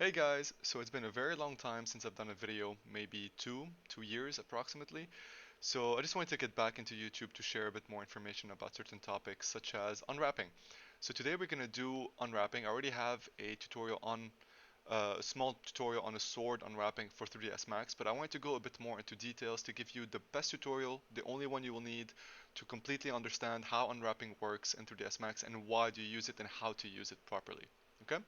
Hey guys, so it's been a very long time since I've done a video, maybe two years approximately. So I just wanted to get back into YouTube to share a bit more information about certain topics such as unwrapping. So today we're going to do unwrapping. I already have a tutorial on a small tutorial on a sword unwrapping for 3ds Max, but I wanted to go a bit more into details to give you the best tutorial, the only one you will need to completely understand how unwrapping works in 3ds Max and why do you use it and how to use it properly. Okay?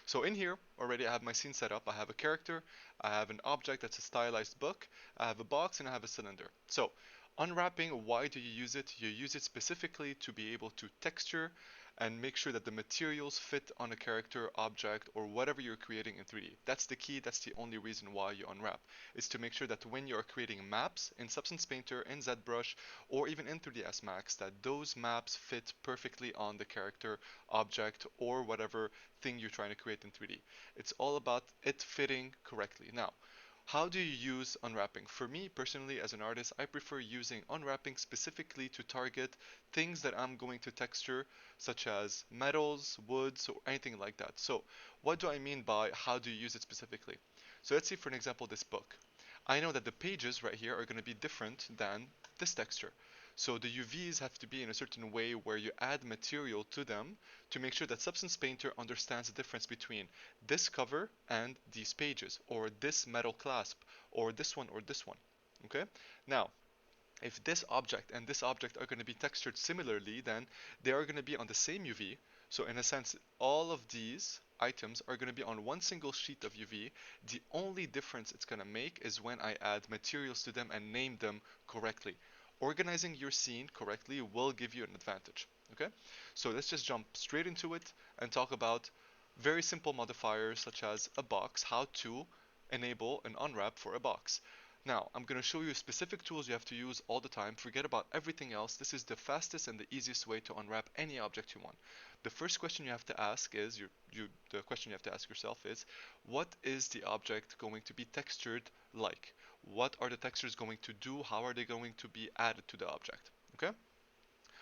So in here already I have my scene set up. I have a character, I have an object that's a stylized book, I have a box and I have a cylinder. So unwrapping, why do you use it? You use it specifically to be able to texture and make sure that the materials fit on a character, object, or whatever you're creating in 3D. That's the key, that's the only reason why you unwrap, is to make sure that when you're creating maps in Substance Painter, in ZBrush, or even in 3ds Max, that those maps fit perfectly on the character, object, or whatever thing you're trying to create in 3D. It's all about it fitting correctly. Now, how do you use unwrapping? For me personally, as an artist, I prefer using unwrapping specifically to target things that I'm going to texture, such as metals, woods, or anything like that. So, what do I mean by how do you use it specifically? So, let's see for an example this book. I know that the pages right here are going to be different than this texture. So the UVs have to be in a certain way where you add material to them to make sure that Substance Painter understands the difference between this cover and these pages, or this metal clasp, or this one, or this one. Okay? Now, if this object and this object are going to be textured similarly, then they are going to be on the same UV. So in a sense, all of these items are going to be on one single sheet of UV. The only difference it's going to make is when I add materials to them and name them correctly. Organizing your scene correctly will give you an advantage. Okay, so let's just jump straight into it and talk about very simple modifiers such as a box, how to enable an unwrap for a box. Now, I'm going to show you specific tools you have to use all the time. Forget about everything else. This is the fastest and the easiest way to unwrap any object you want. The first question you have to ask is, the question you have to ask yourself is, what is the object going to be textured like? What are the textures going to do? How are they going to be added to the object? Okay?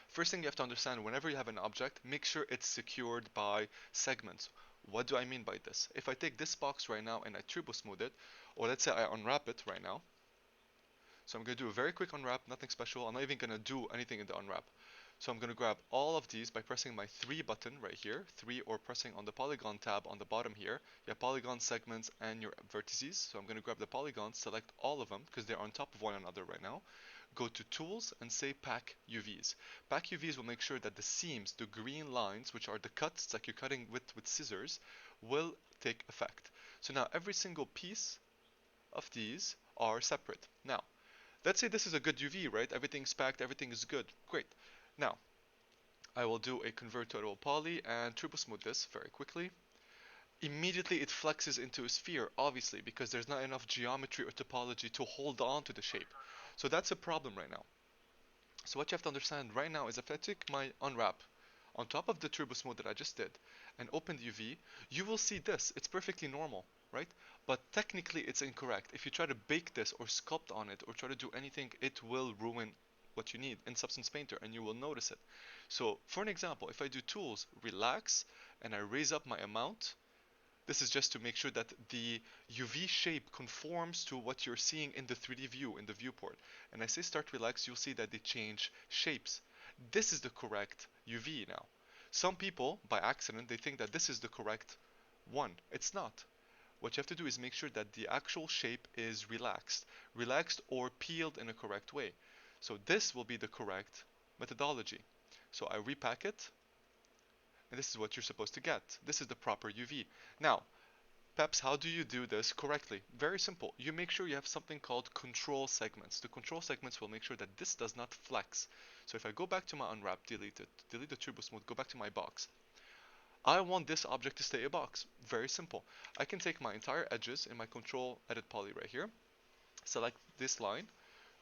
First thing you have to understand, whenever you have an object, make sure it's secured by segments. What do I mean by this? If I take this box right now and I turbo smooth it, or let's say I unwrap it right now, so I'm going to do a very quick unwrap, nothing special. I'm not even going to do anything in the unwrap. So I'm going to grab all of these by pressing my 3 button right here, 3, or pressing on the polygon tab on the bottom here. You have polygon segments and your vertices. So I'm going to grab the polygons, select all of them because they're on top of one another right now. Go to tools and say pack UVs. Pack UVs will make sure that the seams, the green lines, which are the cuts, it's like you're cutting with scissors, will take effect. So now every single piece of these are separate. Now, let's say this is a good UV, right? Everything's packed, everything is good. Great. Now, I will do a convert to poly and turbo smooth this very quickly. Immediately it flexes into a sphere, obviously, because there's not enough geometry or topology to hold on to the shape. So that's a problem right now. So what you have to understand right now is if I take my unwrap on top of the turbo smooth that I just did and open the UV, you will see this. It's perfectly normal, right? But technically it's incorrect. If you try to bake this or sculpt on it or try to do anything, it will ruin what you need in Substance Painter and you will notice it. So for an example, if I do tools, relax, and I raise up my amount, this is just to make sure that the UV shape conforms to what you're seeing in the 3D view, in the viewport. And I say start relax, you'll see that they change shapes. This is the correct UV now. Some people, by accident, they think that this is the correct one. It's not. What you have to do is make sure that the actual shape is relaxed or peeled in a correct way. So this will be the correct methodology. So I repack it, and this is what you're supposed to get. This is the proper UV. Now, Peps, how do you do this correctly? Very simple. You make sure you have something called control segments. The control segments will make sure that this does not flex. So if I go back to my unwrap, delete it, delete the turbo smooth, go back to my box. I want this object to stay a box. Very simple. I can take my entire edges in my control edit poly right here, select this line,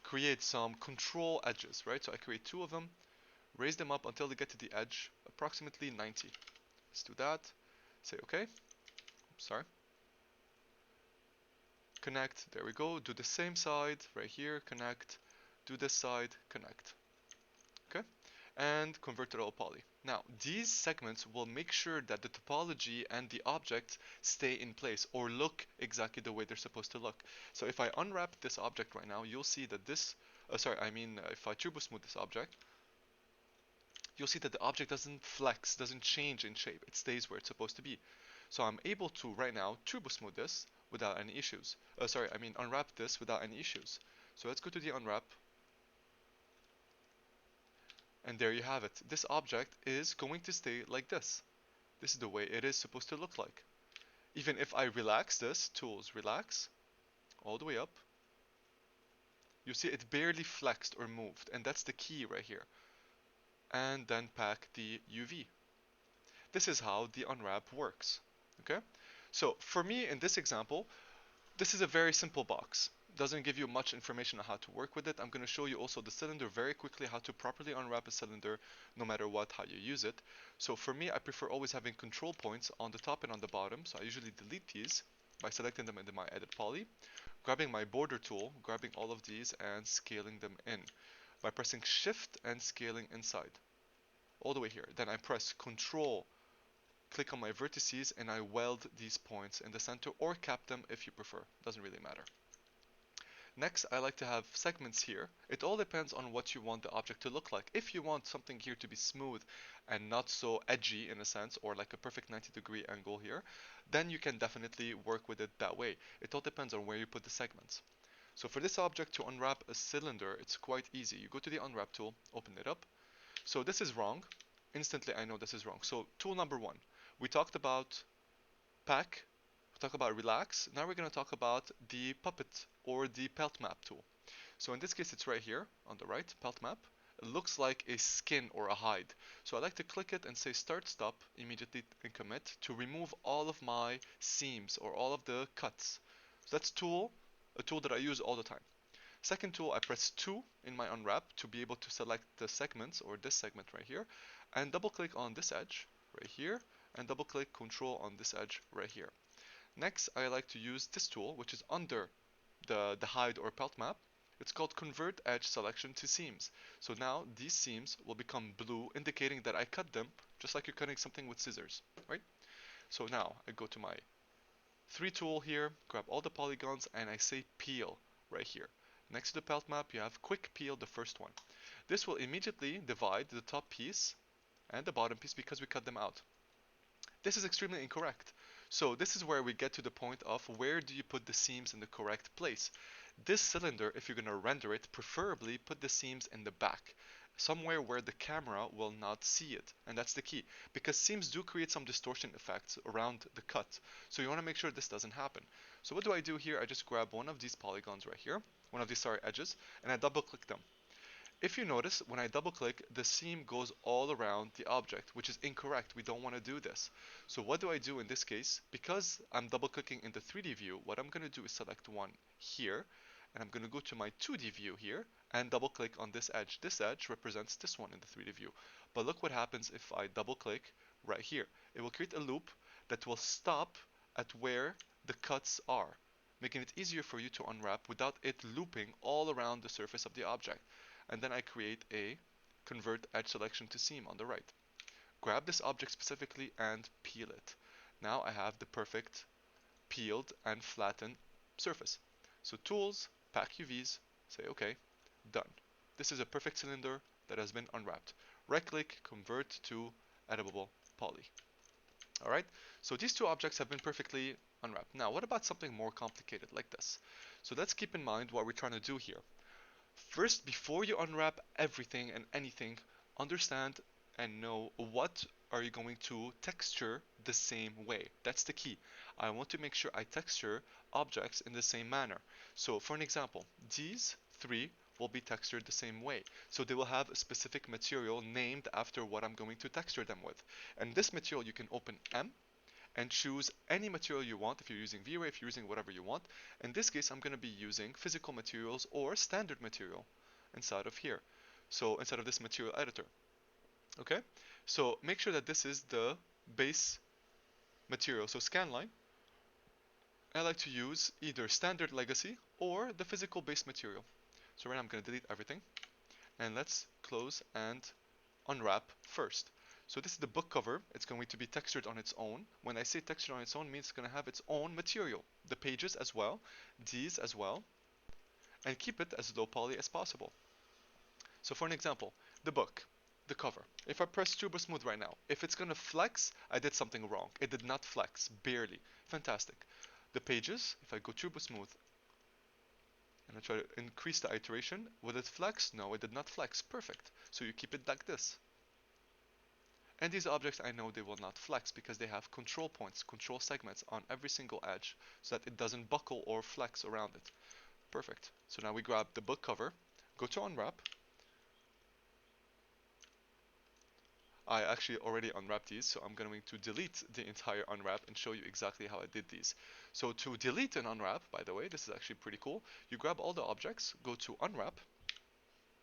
create some control edges, right? So I create 2 of them, raise them up until they get to the edge, approximately 90. Let's do that. Say okay. Sorry. Connect, there we go. Do the same side right here, connect. Do this side, connect. Okay. and convert to all poly. Now, these segments will make sure that the topology and the objects stay in place or look exactly the way they're supposed to look. So if I unwrap this object right now, you'll see that if I turbo smooth this object, you'll see that the object doesn't flex, doesn't change in shape. It stays where it's supposed to be. So I'm able to right now turbo smooth this without any issues. Unwrap this without any issues. So let's go to the unwrap, and there you have it. This object is going to stay like this. This is the way it is supposed to look like. Even if I relax this, tools, relax, all the way up, you see it barely flexed or moved, and that's the key right here. And then pack the UV. This is how the unwrap works. Okay? So for me in this example, this is a very simple box. Doesn't give you much information on how to work with it. I'm going to show you also the cylinder very quickly, how to properly unwrap a cylinder no matter what, how you use it. So for me, I prefer always having control points on the top and on the bottom. So I usually delete these by selecting them into my edit poly, grabbing my border tool, grabbing all of these and scaling them in by pressing shift and scaling inside all the way here. Then I press control, click on my vertices, and I weld these points in the center or cap them if you prefer. Doesn't really matter. Next, I like to have segments here. It all depends on what you want the object to look like. If you want something here to be smooth and not so edgy in a sense, or like a perfect 90-degree angle here, then you can definitely work with it that way. It all depends on where you put the segments. So for this object to unwrap a cylinder, it's quite easy. You go to the unwrap tool, open it up. So this is wrong. Instantly I know this is wrong. So tool number one, we talked about pack, we talked about relax. Now we're going to talk about the puppet or the pelt map tool. So in this case, it's right here on the right, pelt map. It looks like a skin or a hide. So I like to click it and say start stop immediately and commit to remove all of my seams or all of the cuts. So that's a tool that I use all the time. Second tool, I press 2 in my unwrap to be able to select the segments or this segment right here, and double click on this edge right here, and double click control on this edge right here. Next, I like to use this tool, which is under the hide or pelt map. It's called convert edge selection to seams. So now these seams will become blue, indicating that I cut them just like you're cutting something with scissors, right? So now I go to my 3 tool here, grab all the polygons, and I say peel right here. Next to the pelt map, you have quick peel, the first one. This will immediately divide the top piece and the bottom piece because we cut them out. This is extremely incorrect. So this is where we get to the point of where do you put the seams in the correct place. This cylinder, if you're going to render it, preferably put the seams in the back, somewhere where the camera will not see it. And that's the key, because seams do create some distortion effects around the cut. So you want to make sure this doesn't happen. So what do I do here? I just grab one of these polygons right here, one of these edges, and I double click them. If you notice, when I double click, the seam goes all around the object, which is incorrect. We don't want to do this. So what do I do in this case? Because I'm double clicking in the 3D view, what I'm going to do is select one here, and I'm going to go to my 2D view here and double click on this edge. This edge represents this one in the 3D view. But look what happens if I double click right here. It will create a loop that will stop at where the cuts are, making it easier for you to unwrap without it looping all around the surface of the object. And then I create a convert edge selection to seam on the right. Grab this object specifically and peel it. Now I have the perfect peeled and flattened surface. So tools, pack UVs, say okay, done. This is a perfect cylinder that has been unwrapped. Right click, convert to editable poly. Alright, so these two objects have been perfectly unwrapped. Now what about something more complicated like this? So let's keep in mind what we're trying to do here. First, before you unwrap everything and anything, understand and know what are you going to texture the same way. That's the key. I want to make sure I texture objects in the same manner. So for an example, these three will be textured the same way. So they will have a specific material named after what I'm going to texture them with. And this material you can open M and choose any material you want. If you're using V-Ray, if you're using whatever you want. In this case, I'm going to be using physical materials or standard material inside of here. So inside of this material editor. Okay, so make sure that this is the base material. So scanline, I like to use either standard legacy or the physical base material. So right now I'm going to delete everything and let's close and unwrap first. So this is the book cover. It's going to be textured on its own. When I say textured on its own, it means it's going to have its own material. The pages as well, these as well, and keep it as low poly as possible. So for an example, the book, the cover. If I press Turbo Smooth right now, if it's going to flex, I did something wrong. It did not flex, barely. Fantastic. The pages, if I go Turbo Smooth and I try to increase the iteration, will it flex? No, it did not flex. Perfect. So you keep it like this. And these objects, I know they will not flex because they have control points, control segments on every single edge so that it doesn't buckle or flex around it. Perfect. So now we grab the book cover, go to unwrap. I actually already unwrapped these, so I'm going to delete the entire unwrap and show you exactly how I did these. So to delete an unwrap, by the way, this is actually pretty cool. You grab all the objects, go to unwrap,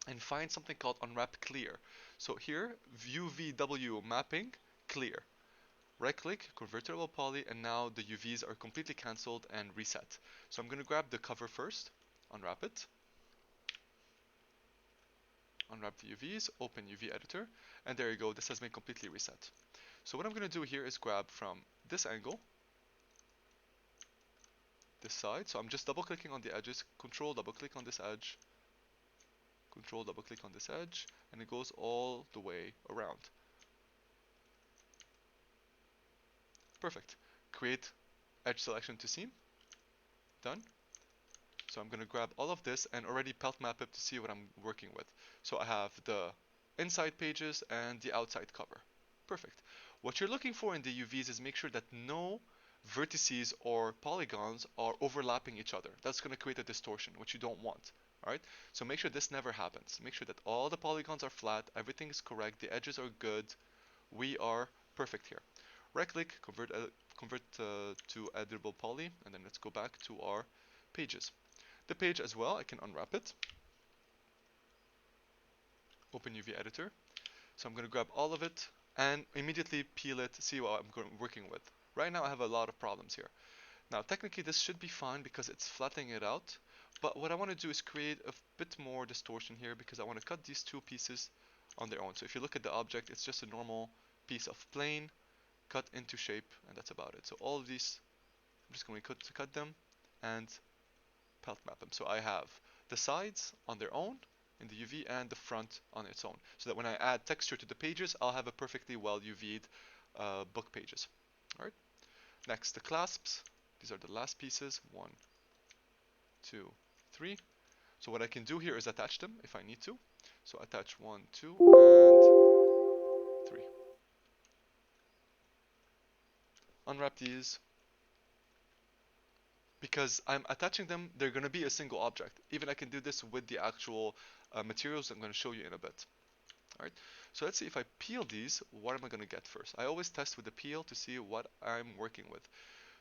and find something called unwrap clear. So here, UVW mapping clear. Right click, convert to poly, and now the UVs are completely cancelled and reset. So I'm going to grab the cover first, unwrap it, unwrap the UVs, open UV editor, and there you go, this has been completely reset. So what I'm going to do here is grab from this angle, this side, so I'm just double clicking on the edges, control double click on this edge, control double click on this edge, and it goes all the way around. Perfect. Create edge selection to seam, done. So I'm going to grab all of this and already pelt map it to see what I'm working with. So I have the inside pages and the outside cover. Perfect. What you're looking for in the UVs is make sure that no vertices or polygons are overlapping each other. That's going to create a distortion, which you don't want. Alright, so make sure this never happens. Make sure that all the polygons are flat, everything is correct, the edges are good. We are perfect here. Right click, convert to editable poly, and then let's go back to our pages. The page as well, I can unwrap it, open UV editor. So I'm going to grab all of it and immediately peel it, see what I'm working with. Right now I have a lot of problems here. Now technically this should be fine because it's flattening it out, but what I want to do is create a bit more distortion here because I want to cut these two pieces on their own. So if you look at the object, it's just a normal piece of plane cut into shape, and that's about it. So all of these, I'm just going to cut them and pelt map them. So I have the sides on their own in the UV and the front on its own. So that when I add texture to the pages, I'll have a perfectly well UV'd book pages. Alright. Next, the clasps. These are the last pieces. 1, 2, 3. So what I can do here is attach them if I need to. So attach 1, 2, and 3. Unwrap these. Because I'm attaching them, they're going to be a single object. Even I can do this with the actual materials I'm going to show you in a bit. Alright, so let's see if I peel these, what am I going to get first? I always test with the peel to see what I'm working with.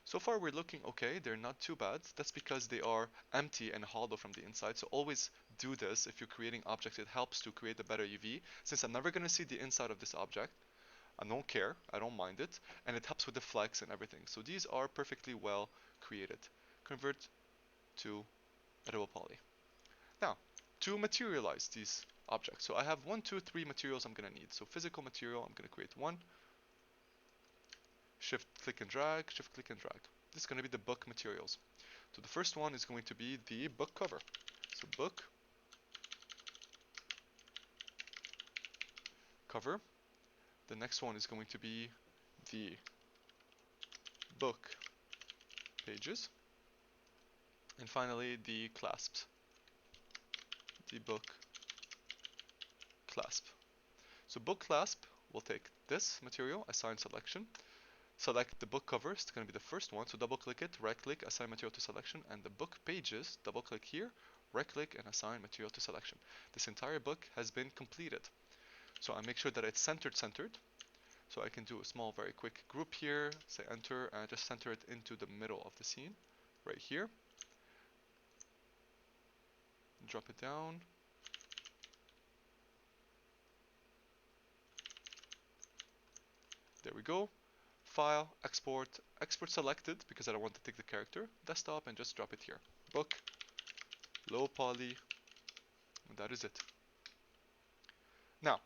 So far we're looking okay, they're not too bad. That's because they are empty and hollow from the inside. So always do this if you're creating objects. It helps to create a better UV. Since I'm never going to see the inside of this object, I don't care, I don't mind it, and it helps with the flex and everything. So these are perfectly well created. Convert to editable poly. Now, to materialize these objects. So I have 1, 2, 3 materials I'm going to need. So physical material, I'm going to create one. Shift, click and drag, shift, click and drag. This is going to be the book materials. So the first one is going to be the book cover. So book cover. The next one is going to be the book pages. And finally, the clasps. The book clasp. So book clasp will take this material, assign selection, select the book cover, it's going to be the first one, so double click it, right click, assign material to selection, and the book pages, double click here, right click and assign material to selection. This entire book has been completed. So I make sure that it's centered. So I can do a small, very quick group here, say enter, and just center it into the middle of the scene, right here. Drop it down. There we go. File, export, export selected because I don't want to take the character, desktop, and just drop it here. Book, low poly, and that is it. Now,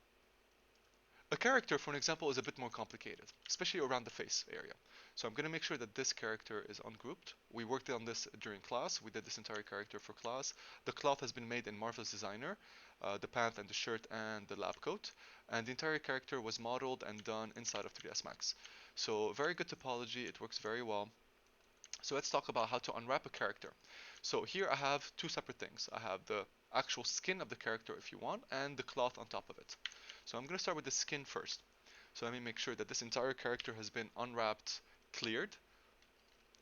A character, for an example, is a bit more complicated, especially around the face area. So I'm going to make sure that this character is ungrouped. We worked on this during class. We did this entire character for class. The cloth has been made in Marvelous Designer, the pant and the shirt and the lab coat. And the entire character was modeled and done inside of 3ds Max. So very good topology. It works very well. So let's talk about how to unwrap a character. So here I have two separate things. I have the actual skin of the character if you want, and the cloth on top of it. So I'm going to start with the skin first. So let me make sure that this entire character has been unwrapped, cleared,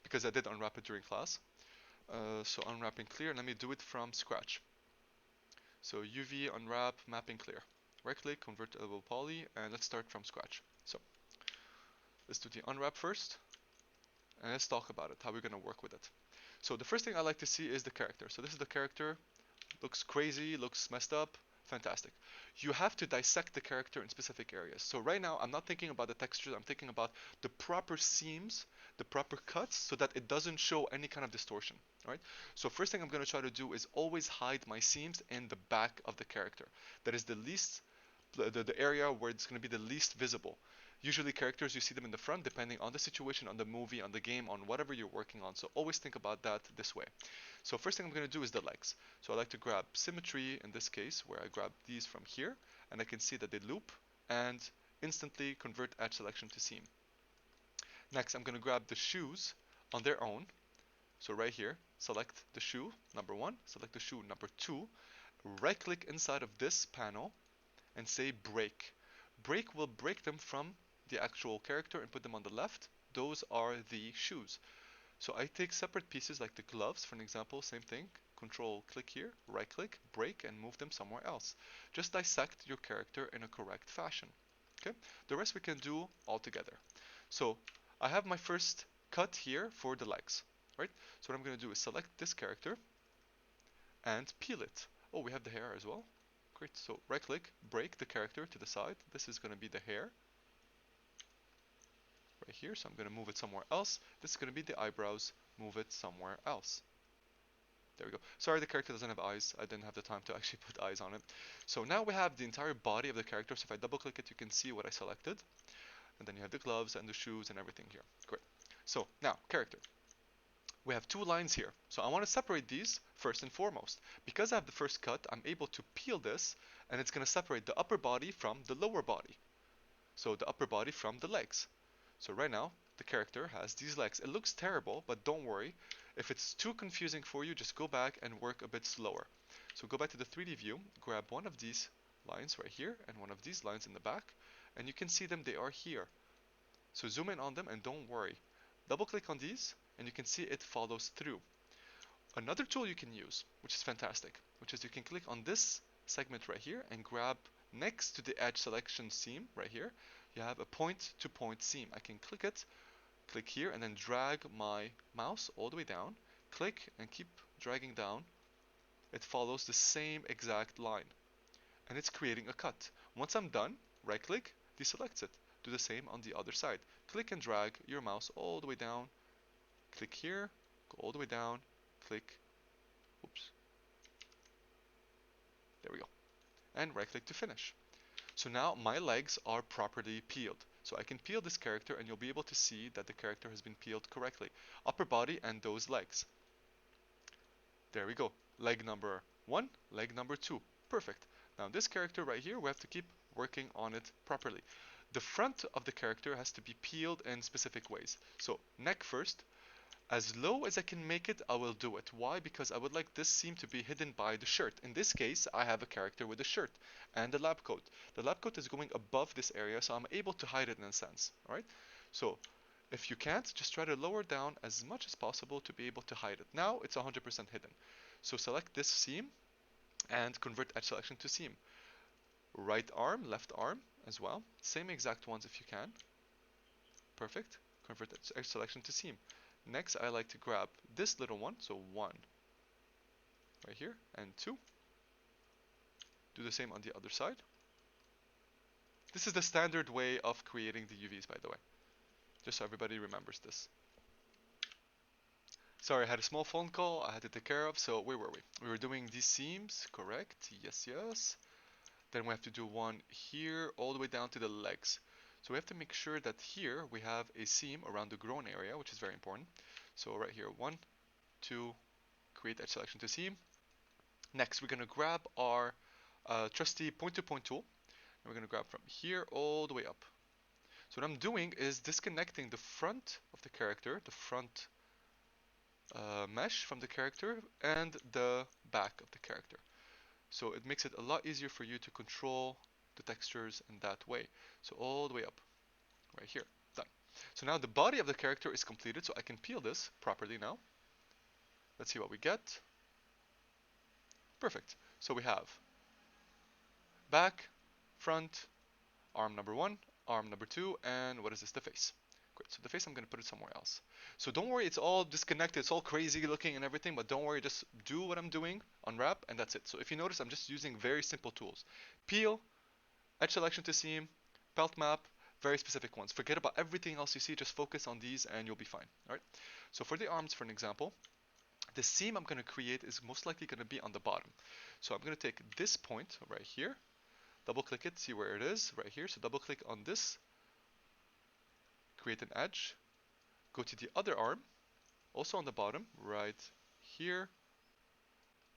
because I did unwrap it during class. So unwrapping clear, let me do it from scratch. So UV, unwrap, mapping clear. Right click, convert to editable poly, and let's start from scratch. So let's do the unwrap first, and let's talk about it, how we're going to work with it. So the first thing I like to see is the character. So this is the character. Looks crazy, looks messed up, fantastic. You have to dissect the character in specific areas. So right now, I'm not thinking about the textures, I'm thinking about the proper seams, the proper cuts, so that it doesn't show any kind of distortion, right? So first thing I'm going to try to do is always hide my seams in the back of the character. That is the least the area where it's going to be the least visible. Usually characters, you see them in the front depending on the situation, on the movie, on the game, on whatever you're working on. So always think about that this way. So first thing I'm going to do is the legs. So I like to grab symmetry in this case, where I grab these from here, and I can see that they loop and instantly convert edge selection to seam. Next, I'm going to grab the shoes on their own. So right here, select the shoe number 1, select the shoe number 2, right click inside of this panel and say break. Break will break them from the actual character and put them on the left. Those are the shoes. So I take separate pieces like the gloves, for an example, same thing. Control click here, right click, break, and move them somewhere else. Just dissect your character in a correct fashion. Okay, the rest we can do all together. So I have my first cut here for the legs, right? So what I'm going to do is select this character and peel it. Oh, we have the hair as well. Great. So right click, break the character to the side. This is going to be the hair right here. So I'm going to move it somewhere else. This is going to be the eyebrows. Move it somewhere else. There we go. Sorry, the character doesn't have eyes. I didn't have the time to actually put eyes on it. So now we have the entire body of the character. So if I double click it, you can see what I selected. And then you have the gloves and the shoes and everything here. Great. So now, character. We have two lines here. So I want to separate these first and foremost. Because I have the first cut, I'm able to peel this, and it's going to separate the upper body from the lower body. So the upper body from the legs. So right now, the character has these legs. It looks terrible, but don't worry. If it's too confusing for you, just go back and work a bit slower. So go back to the 3D view, grab one of these lines right here, and one of these lines in the back, and you can see them, they are here. So zoom in on them and don't worry. Double click on these, and you can see it follows through. Another tool you can use, which is fantastic, which is you can click on this segment right here and grab next to the edge selection seam right here, you have a point-to-point seam. I can click it, click here, and then drag my mouse all the way down, click and keep dragging down. It follows the same exact line, and it's creating a cut. Once I'm done, right click, deselects it. Do the same on the other side. Click and drag your mouse all the way down, click here, go all the way down, click, oops, there we go, and right click to finish. So now my legs are properly peeled. So I can peel this character and you'll be able to see that the character has been peeled correctly. Upper body and those legs. There we go. Leg number 1, leg number 2. Perfect. Now this character right here, we have to keep working on it properly. The front of the character has to be peeled in specific ways. So neck first, as low as I can make it, I will do it. Why? Because I would like this seam to be hidden by the shirt. In this case, I have a character with a shirt and the lab coat. The lab coat is going above this area, so I'm able to hide it in a sense. Alright? So, if you can't, just try to lower down as much as possible to be able to hide it. Now, it's 100% hidden. So select this seam and convert edge selection to seam. Right arm, left arm as well. Same exact ones if you can. Perfect. Convert edge selection to seam. Next, I like to grab this little one, so 1 right here, and 2. Do the same on the other side. This is the standard way of creating the UVs, by the way, just so everybody remembers this. Sorry, I had a small phone call I had to take care of, so where were we? We were doing these seams, correct? Yes, yes. Then we have to do one here all the way down to the legs. So we have to make sure that here we have a seam around the groin area, which is very important. So right here, 1, 2, create edge selection to seam. Next, we're going to grab our trusty point-to-point tool, and we're going to grab from here all the way up. So what I'm doing is disconnecting the front of the character, the front mesh from the character, and the back of the character. So it makes it a lot easier for you to control the textures in that way. So all the way up, right here, done. So now the body of the character is completed, so I can peel this properly now. Let's see what we get. Perfect. So we have back, front, arm number 1, arm number 2, and what is this? The face. Great. So the face, I'm going to put it somewhere else. So don't worry, it's all disconnected, it's all crazy looking and everything, but don't worry, just do what I'm doing, unwrap, and that's it. So if you notice, I'm just using very simple tools. Peel, edge selection to seam, pelt map, very specific ones. Forget about everything else you see, just focus on these and you'll be fine. All right. So for the arms, for an example, the seam I'm going to create is most likely going to be on the bottom. So I'm going to take this point right here, double click it, see where it is, right here. So double click on this, create an edge, go to the other arm, also on the bottom, right here,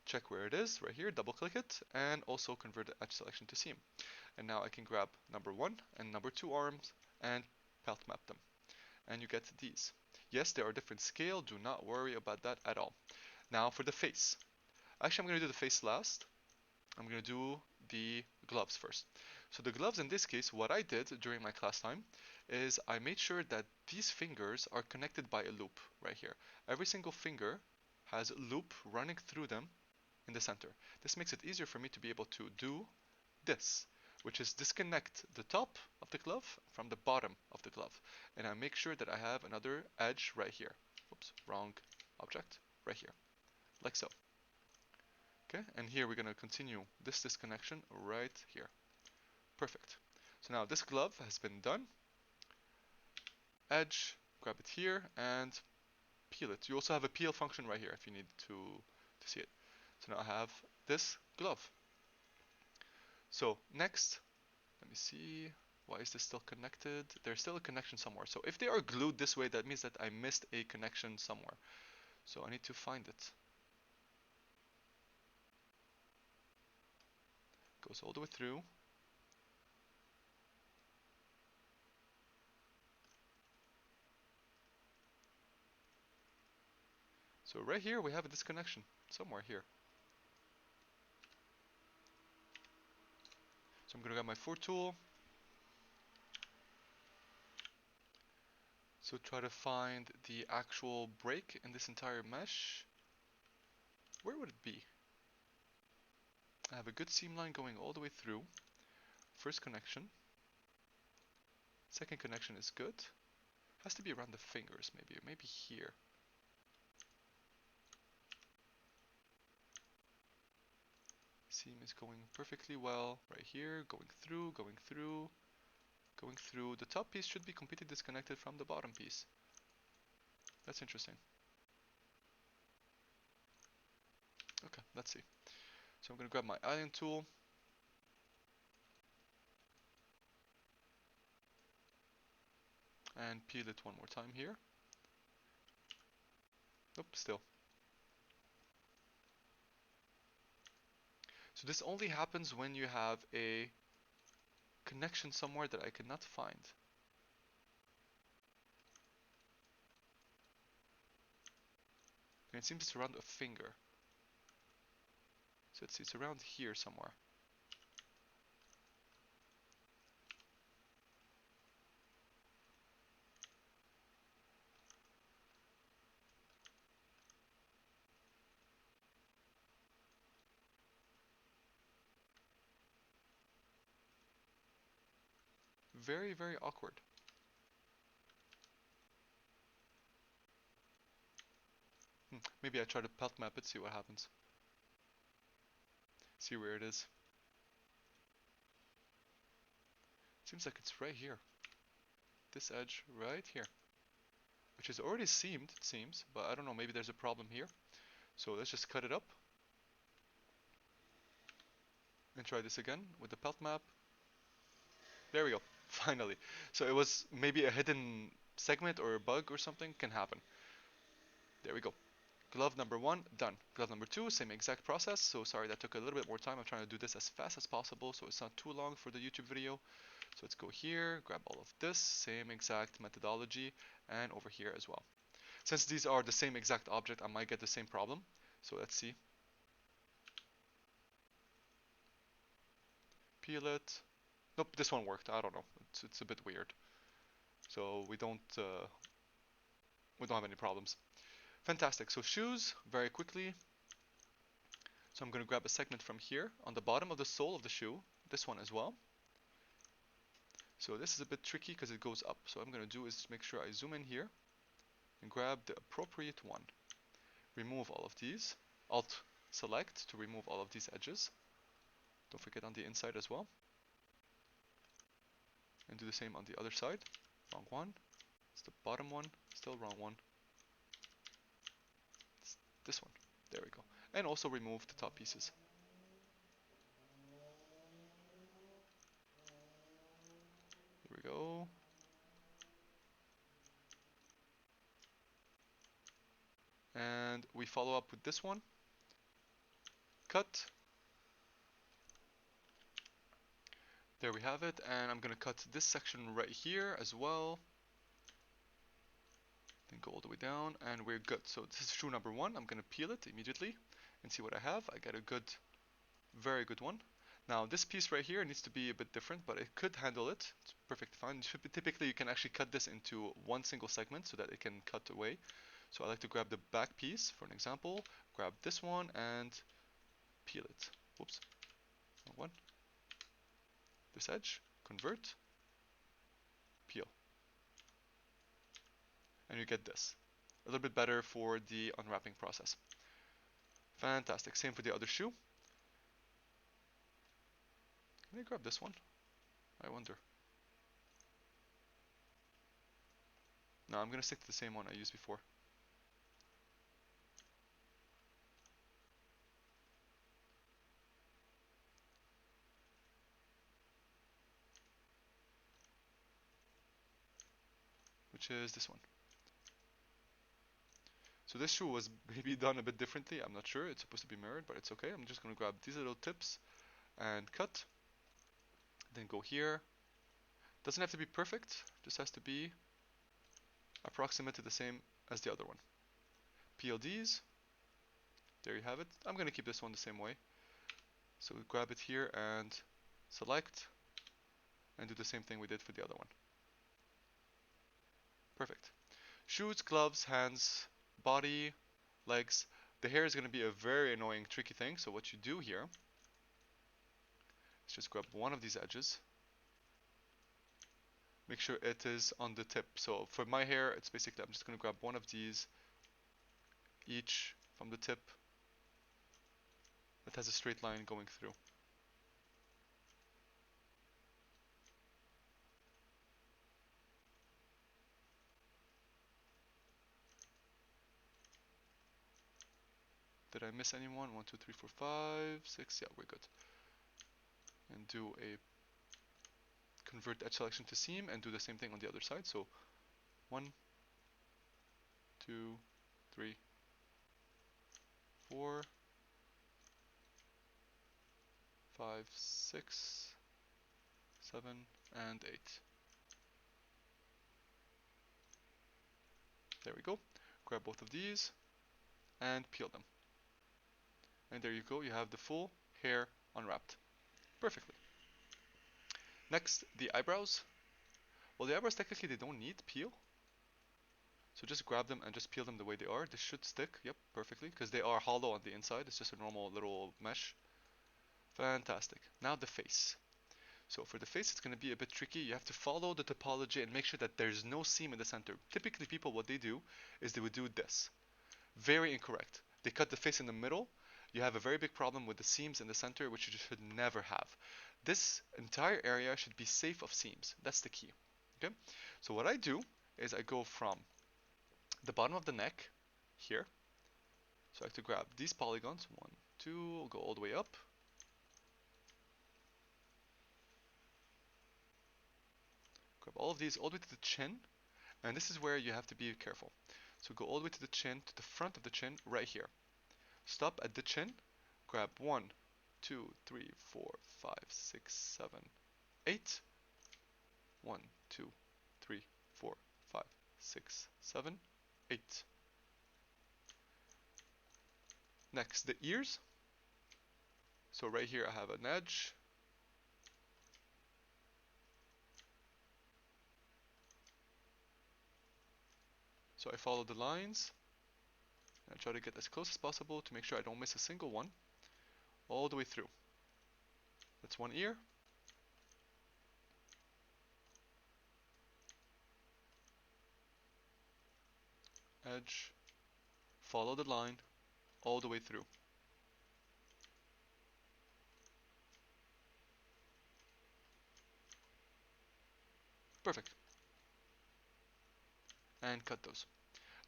check where it is, right here, double click it, and also convert the edge selection to seam. And now I can grab number 1 and number 2 arms and pelt map them. And you get these. Yes, they are different scale, do not worry about that at all. Now for the face. Actually, I'm going to do the face last. I'm going to do the gloves first. So the gloves in this case, what I did during my class time is I made sure that these fingers are connected by a loop right here. Every single finger has a loop running through them in the center. This makes it easier for me to be able to do this, which is disconnect the top of the glove from the bottom of the glove. And I make sure that I have another edge right here. Oops, wrong object, right here, like so. Okay, and here we're going to continue this disconnection right here. Perfect. So now this glove has been done. Edge, grab it here and peel it. You also have a peel function right here if you need to see it. So now I have this glove. So next, let me see. Why is this still connected? There's still a connection somewhere. So if they are glued this way, that means that I missed a connection somewhere. So I need to find it. Goes all the way through. So right here we have a disconnection somewhere here. So I'm going to grab my 4 tool. So try to find the actual break in this entire mesh. Where would it be? I have a good seam line going all the way through. First connection. Second connection is good. Has to be around the fingers maybe, or maybe here. Seam is going perfectly well right here, going through, going through, going through. The top piece should be completely disconnected from the bottom piece. That's interesting. Okay, let's see. So I'm going to grab my alien tool. And peel it one more time here. Nope, still. So this only happens when you have a connection somewhere that I cannot find. And it seems it's around a finger. So it's around here somewhere. Very, very awkward. Maybe I try to pelt map it, see what happens. See where it is. Seems like it's right here. This edge right here. Which is already seamed, it seems, but I don't know, maybe there's a problem here. So let's just cut it up. And try this again with the pelt map. There we go. Finally. So it was maybe a hidden segment or a bug or something can happen. There we go. Glove number 1, done. Glove number 2, same exact process. So sorry that took a little bit more time. I'm trying to do this as fast as possible so it's not too long for the YouTube video. So let's go here, grab all of this, same exact methodology, and over here as well. Since these are the same exact object, I might get the same problem. So let's see. Peel it. Nope, this one worked. I don't know. It's a bit weird. So we don't have any problems. Fantastic. So shoes, very quickly. So I'm going to grab a segment from here on the bottom of the sole of the shoe. This one as well. So this is a bit tricky because it goes up. So what I'm going to do is make sure I zoom in here and grab the appropriate one. Remove all of these. Alt select to remove all of these edges. Don't forget on the inside as well. And do the same on the other side. Wrong one. It's the bottom one. Still wrong one. It's this one. There we go. And also remove the top pieces. Here we go. And we follow up with this one. Cut. There we have it. And I'm going to cut this section right here as well. Then go all the way down and we're good. So this is shoe number 1. I'm going to peel it immediately and see what I have. I get a good, very good one. Now this piece right here needs to be a bit different, but it could handle it. It's perfectly fine. Typically you can actually cut this into one single segment so that it can cut away. So I like to grab the back piece for an example, grab this one and peel it. Whoops, wrong one. This edge, convert, peel. And you get this. A little bit better for the unwrapping process. Fantastic. Same for the other shoe. Can I grab this one? I wonder. No, I'm gonna stick to the same one I used before. Which is this one. So this shoe was maybe done a bit differently. I'm not sure. It's supposed to be mirrored, but it's okay. I'm just gonna grab these little tips and cut. Then go here. Doesn't have to be perfect. Just has to be approximate to the same as the other one. Peel these. There you have it. I'm gonna keep this one the same way. So we grab it here and select and do the same thing we did for the other one. Perfect. Shoes, gloves, hands, body, legs. The hair is going to be a very annoying, tricky thing. So what you do here is just grab one of these edges. Make sure it is on the tip. So for my hair, it's basically, I'm just going to grab one of these each from the tip that has a straight line going through. Did I miss anyone? 1, 2, 3, 4, 5, 6. Yeah, we're good. And do a convert edge selection to seam and do the same thing on the other side. So 1, 2, 3, 4, 5, 6, 7, and 8. There we go. Grab both of these and peel them. And there you go, you have the full hair unwrapped. Perfectly. Next, the eyebrows. Well, the eyebrows technically they don't need peel. So just grab them and just peel them the way they are. This should stick, yep, perfectly, because they are hollow on the inside. It's just a normal little mesh. Fantastic. Now the face. So for the face, it's going to be a bit tricky. You have to follow the topology and make sure that there's no seam in the center. Typically, people, what they do is they would do this. Very incorrect. They cut the face in the middle. You have a very big problem with the seams in the center, which you should never have. This entire area should be safe of seams. That's the key. Okay. So what I do is I go from the bottom of the neck here. So I have to grab these polygons. 1, 2, go all the way up. Grab all of these all the way to the chin, and this is where you have to be careful. So go all the way to the chin, to the front of the chin, right here. Stop at the chin, grab 1, 2, 3, 4, 5, 6, 7, 8. 1, 2, 3, 4, 5, 6, 7, 8. Next, the ears. So right here I have an edge. So I follow the lines. And I try to get as close as possible to make sure I don't miss a single one. All the way through. That's one ear. Edge. Follow the line all the way through. Perfect. And cut those.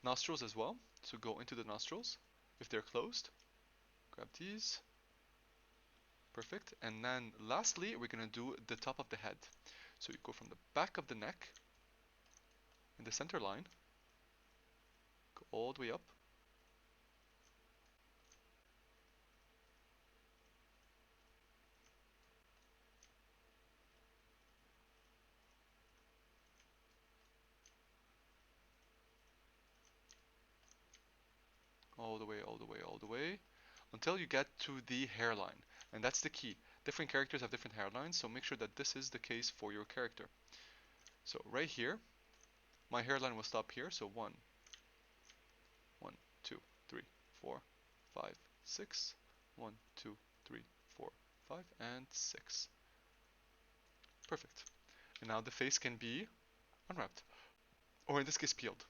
Nostrils as well. So go into the nostrils. If they're closed, grab these. Perfect. And then lastly, we're going to do the top of the head. So you go from the back of the neck in the center line, go all the way up, all the way, all the way, all the way, until you get to the hairline. And that's the key. Different characters have different hairlines, so make sure that this is the case for your character. So right here, my hairline will stop here. So 1, 1, 2, 3, 4, 5, 6. 1, 2, 3, 4, 5, and 6. Perfect. And now the face can be unwrapped, or in this case peeled.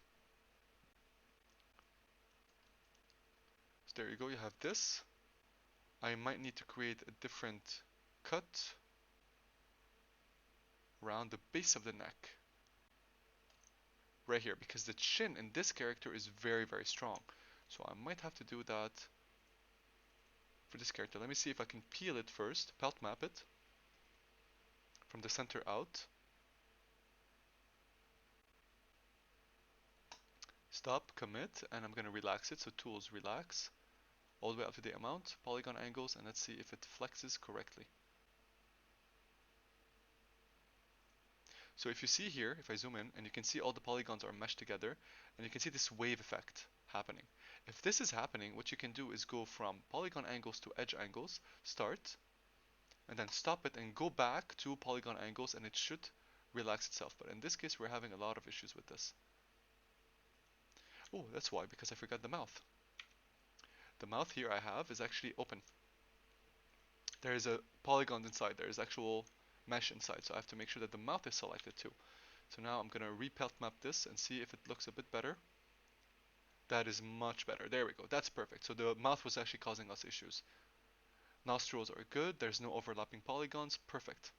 So there you go, you have this. I might need to create a different cut around the base of the neck. Right here, because the chin in this character is very, very strong. So I might have to do that for this character. Let me see if I can peel it first, pelt map it from the center out. Stop, commit, and I'm going to relax it. So tools, relax, all the way up to the amount, polygon angles, and let's see if it flexes correctly. So if you see here, if I zoom in, and you can see all the polygons are meshed together, and you can see this wave effect happening. If this is happening, what you can do is go from polygon angles to edge angles, start, and then stop it and go back to polygon angles, and it should relax itself. But in this case, we're having a lot of issues with this. Oh, that's why, because I forgot the mouth. The mouth here I have is actually open. There is a polygon inside, there is actual mesh inside, so I have to make sure that the mouth is selected too. So now I'm going to repelt map this and see if it looks a bit better. That is much better. There we go. That's perfect. So the mouth was actually causing us issues. Nostrils are good. There's no overlapping polygons. Perfect.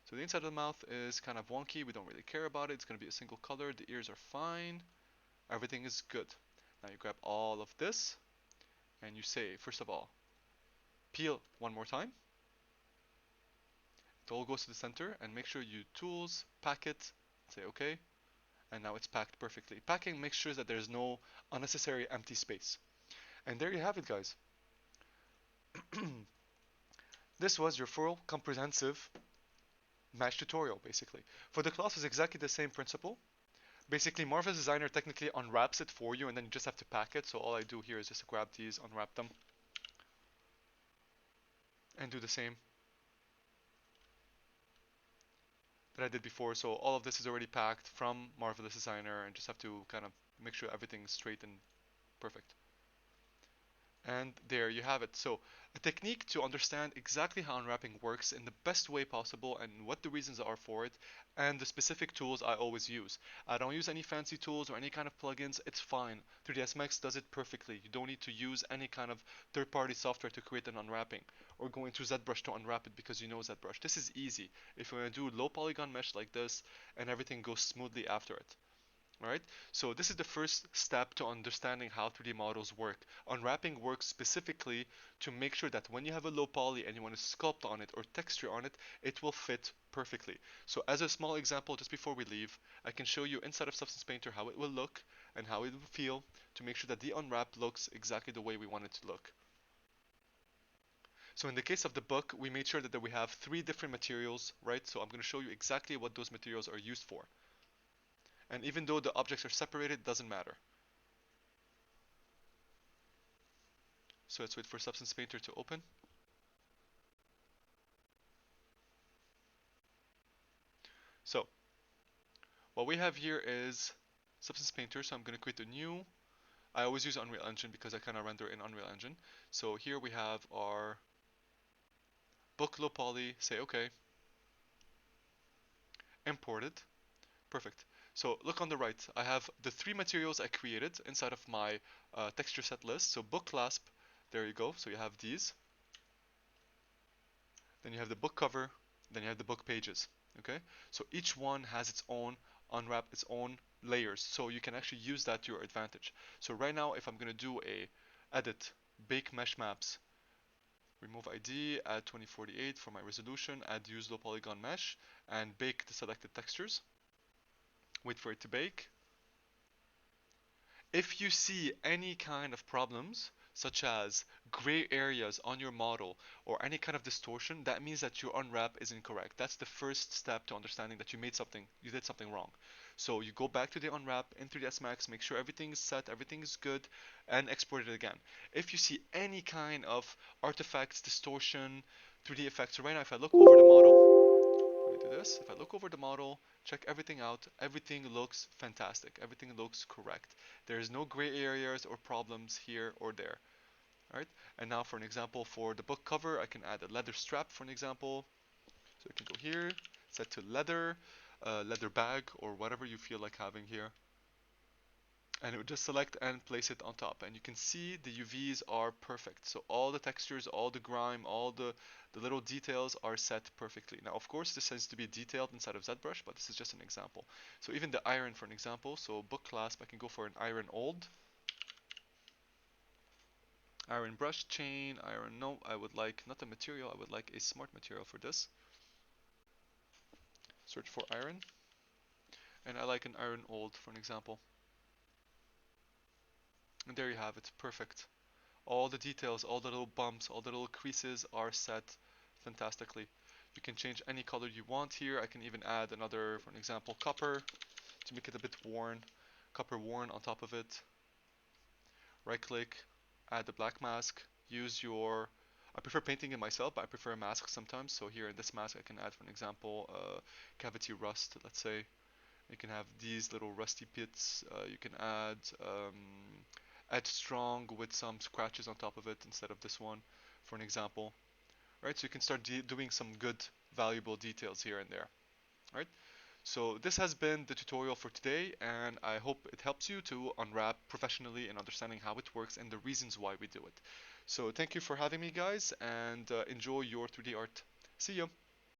So the inside of the mouth is kind of wonky. We don't really care about it. It's going to be a single color. The ears are fine. Everything is good. Now you grab all of this and you say, first of all, peel one more time. It all goes to the center, and make sure you tools, pack it, say okay, and now it's packed perfectly. Packing makes sure that there's no unnecessary empty space. And there you have it, guys. This was your full comprehensive mesh tutorial, basically. For the class, it's exactly the same principle. Basically, Marvel's Designer technically unwraps it for you, and then you just have to pack it. So all I do here is just grab these, unwrap them, and do the same that I did before. So all of this is already packed from Marvelous Designer, and just have to kind of make sure everything's straight and perfect. And there you have it. So a technique to understand exactly how unwrapping works in the best way possible and what the reasons are for it, and the specific tools I always use. I don't use any fancy tools or any kind of plugins. It's fine. 3ds Max does it perfectly. You don't need to use any kind of third-party software to create an unwrapping, or go into ZBrush to unwrap it because you know ZBrush. This is easy if you want to do low polygon mesh like this and everything goes smoothly after it. Alright, so this is the first step to understanding how 3D models work. Unwrapping works specifically to make sure that when you have a low poly and you want to sculpt on it or texture on it, it will fit perfectly. So as a small example, just before we leave, I can show you inside of Substance Painter how it will look and how it will feel to make sure that the unwrap looks exactly the way we want it to look. So in the case of the book, we made sure that we have three different materials, right? So I'm going to show you exactly what those materials are used for. And even though the objects are separated, it doesn't matter. So let's wait for Substance Painter to open. So what we have here is Substance Painter. So I'm going to create a new. I always use Unreal Engine because I kind of render in Unreal Engine. So here we have our book low poly. Say OK. Import it. Perfect. So look on the right. I have the three materials I created inside of my texture set list. So book clasp. There you go. So you have these. Then you have the book cover, then you have the book pages. Okay, so each one has its own unwrap, its own layers, so you can actually use that to your advantage. So right now, if I'm gonna do a edit, bake mesh maps, remove ID, add 2048 for my resolution, add use low polygon mesh, and bake the selected textures. Wait for it to bake. If you see any kind of problems, such as gray areas on your model or any kind of distortion, that means that your unwrap is incorrect. That's the first step to understanding that you did something wrong. So you go back to the unwrap in 3ds Max, make sure everything is set, everything is good, and export it again. If you see any kind of artifacts, distortion, 3D effects, so right now if I look over the model, let me do this. If I look over the model, check everything out, everything looks fantastic. Everything looks correct. There is no gray areas or problems here or there. All right. And now for an example for the book cover, I can add a leather strap for an example. So I can go here, set to leather, leather bag, or whatever you feel like having here, and it would just select and place it on top, and you can see the UVs are perfect. So all the textures, all the grime, all the little details are set perfectly. Now of course this has to be detailed inside of ZBrush, but this is just an example. So even the iron for an example, so book clasp, I can go for an iron old, iron brush chain, iron, no, I would like not a material, I would like a smart material for this. Search for iron, and I like an iron old for an example. And there you have it, perfect. All the details, all the little bumps, all the little creases are set fantastically. You can change any color you want here. I can even add another, for an example, copper to make it a bit worn. Copper worn on top of it. Right click, add the black mask. Use your, I prefer painting it myself, but I prefer a mask sometimes. So here in this mask I can add, for an example, cavity rust, let's say. You can have these little rusty pits. You can add edge strong with some scratches on top of it instead of this one, for an example. Right, so you can start doing some good, valuable details here and there. Right. So this has been the tutorial for today, and I hope it helps you to unwrap professionally and understanding how it works and the reasons why we do it. So thank you for having me, guys, and enjoy your 3D art. See you.